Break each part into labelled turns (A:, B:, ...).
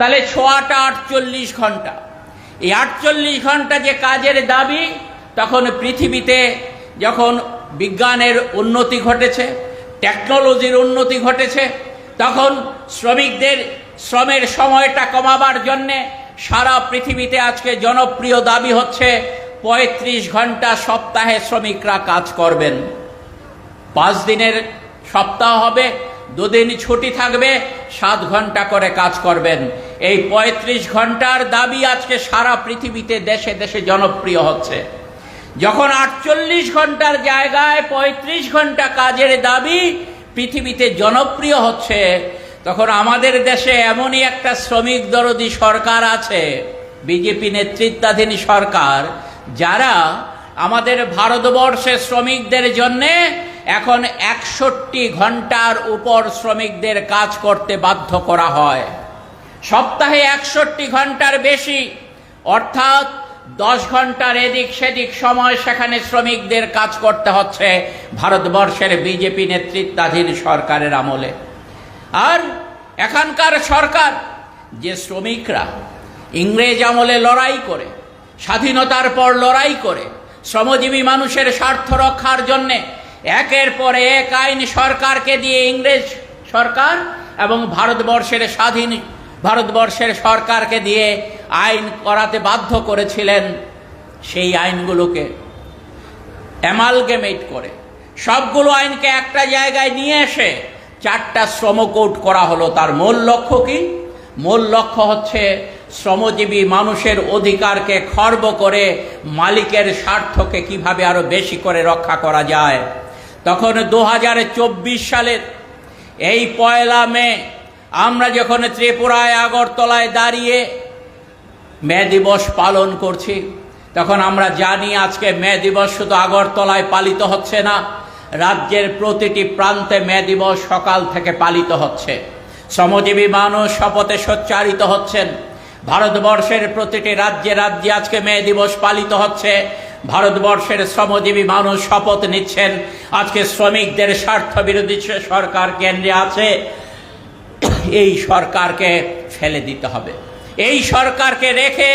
A: তাহলে 6টা 48 ঘন্টা, এই 48 ঘন্টা যে কাজের দাবি, তখন পৃথিবীতে যখন বিজ্ঞানের উন্নতি ঘটেছে, টেকনোলজির উন্নতি ঘটেছে, তখন শ্রমিকদের শ্রমের সময়টা কমাবার জন্যে সারা পৃথিবীতে আজকে জনপ্রিয় দাবি হচ্ছে 35 ঘন্টা সপ্তাহে শ্রমিকরা কাজ করবেন। 5 দিনের সপ্তাহ হবে, 2 দিন ছুটি থাকবে, 7 ঘন্টা করে কাজ করবেন। এই 35 ঘন্টার দাবি আজকে সারা পৃথিবীতে দেশে দেশে জনপ্রিয় হচ্ছে। যখন 48 ঘন্টার জায়গায় 35 ঘন্টা কাজের দাবি পৃথিবীতে জনপ্রিয় হচ্ছে, তখন আমাদের দেশে এমনই একটা শ্রমিক দরদি সরকার আছে, বিজেপি নেতৃত্বাধীন সরকার, যারা আমাদের ভারতবর্ষে শ্রমিকদের জন্যে এখন 61 ঘন্টার উপর শ্রমিকদের কাজ করতে বাধ্য করা হয়। সপ্তাহে 61 ঘন্টার বেশি, অর্থাৎ 10 ঘন্টার এদিক সেদিক সময় সেখানে শ্রমিকদের কাজ করতে হচ্ছে ভারতবর্ষের বিজেপি নেতৃত্বাধীন সরকারের আমলে। আর এখানকার সরকার, যে শ্রমিকরা ইংরেজ আমলে লড়াই করে, স্বাধীনতার পর লড়াই করে শ্রমজীবী মানুষের স্বার্থ রক্ষার জন্যে একের পর এক আইন সরকারকে দিয়ে ইংরেজ সরকার এবং ভারতবর্ষের সরকারকে দিয়ে আইন করাতে বাধ্য করেছিলেন, সেই আইনগুলোকে অ্যামালগেমেট করে সবগুলো আইনকে একটা জায়গায় নিয়ে এসে 4টা শ্রম কোড করা হলো। তার মূল লক্ষ্য কি? মূল লক্ষ্য হচ্ছে শ্রমজীবী মানুষের অধিকারকে খর্ব করে মালিকের স্বার্থকে কিভাবে আরো বেশি করে রক্ষা করা যায়। তখন 2024 সালের এই 1 মে আমরা যখন ত্রিপুরায় আগরতলায় দাঁড়িয়ে মে দিবস পালন করছি, তখন আমরা জানি আজকে মে দিবস শুধু আগরতলায় পালিত হচ্ছে না, রাজ্যের প্রতিটি প্রান্তে মে দিবস সকাল থেকে পালিত হচ্ছে। শ্রমজীবী মানুষ শপথে সোচ্চারিত হচ্ছেন। ভারতবর্ষের প্রতিটি রাজ্যে রাজ্যে আজকে মে দিবস পালিত হচ্ছে। ভারতবর্ষের শ্রমজীবী মানুষ শপথ নিচ্ছেন, আজকে শ্রমিকদের স্বার্থ বিরোধী সরকার কেন্দ্রে আছে, এই সরকারকে ফেলে দিতে হবে। এই সরকারকে রেখে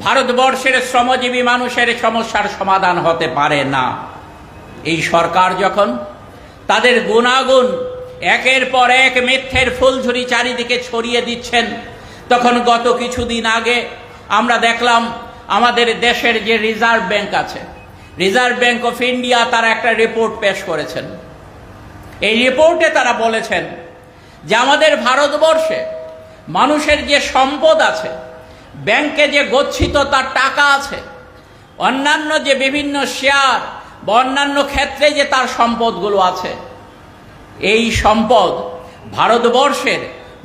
A: ভারতবর্ষের শ্রমজীবী মানুষের সমস্যার সমাধান হতে পারে না। এই সরকার যখন তাদের গুণাগুণ একের পর এক মিথ্যের ফুলঝুরি চারিদিকে ছড়িয়ে দিচ্ছেন, তখন গত কিছুদিন আগে আমরা দেখলাম আমাদের দেশের যে রিজার্ভ ব্যাংক আছে, রিজার্ভ ব্যাংক অফ ইন্ডিয়া, তারা একটা রিপোর্ট পেশ করেছেন। এই রিপোর্টে তারা বলেছেন যে আমাদের ভারতবর্ষে মানুষের যে সম্পদ আছে, ব্যাংকে যে গচ্ছিত তার টাকা আছে, অন্যান্য যে বিভিন্ন শেয়ার বা অন্যান্য ক্ষেত্রে যে তার সম্পদগুলো আছে, এই সম্পদ ভারতবর্ষের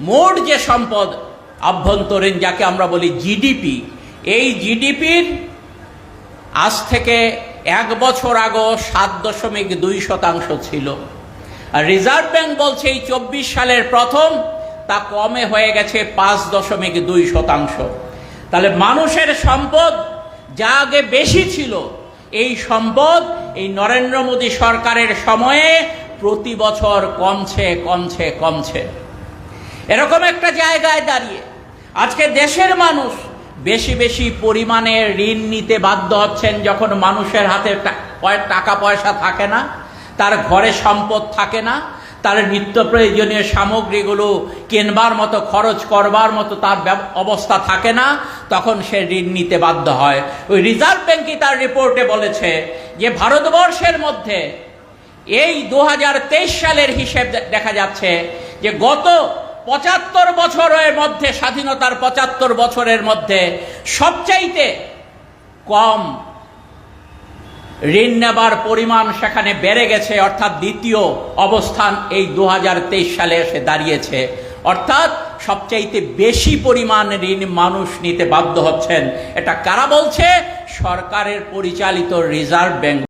A: মোট যে সম্পদ আভ্যন্তরীণ, যাকে আমরা বলি জিডিপি, এই জিডিপির আজ থেকে 1 বছর আগে 7.2% ছিল। আর রিজার্ভ ব্যাংক বলছে এই 24 সালের প্রথম তা কমে হয়ে গেছে 5.2%। তাহলে মানুষের সম্পদ যা আগে বেশি ছিল, এই সম্পদ এই নরেন্দ্র মোদী সরকারের সময়ে প্রতি বছর কমছে কমছে কমছে। এরকম একটা জায়গায় দাঁড়িয়ে আজকে দেশের মানুষ বেশি বেশি পরিমাণে ঋণ নিতে বাধ্য হচ্ছেন, যখন মানুষের হাতে টাকা পয়সা থাকে না, তার ঘরে সম্পদ থাকে না, তার নিত্য প্রয়োজনীয় সামগ্রীগুলো কেনবার মতো, খরচ করবার মতো তার অবস্থা থাকে না, তখন সে ঋণ নিতে বাধ্য হয়। ওই রিজার্ভ ব্যাংকই তার রিপোর্টে বলেছে যে ভারতবর্ষের মধ্যে এই 2023 সালের হিসেব দেখা যাচ্ছে যে গত 75 বছরের মধ্যে, স্বাধীনতার 75 বছরের মধ্যে সবচাইতে কম ঋণ নেবার পরিমাণ সেখানে বেড়ে গেছে, অর্থাৎ দ্বিতীয় অবস্থান এই 2023 সালে এসে দাঁড়িয়েছে। অর্থাৎ সবচাইতে বেশি পরিমাণ ঋণ মানুষ নিতে বাধ্য হচ্ছেন। এটা কারা বলছে? সরকারের পরিচালিত রিজার্ভ ব্যাংক।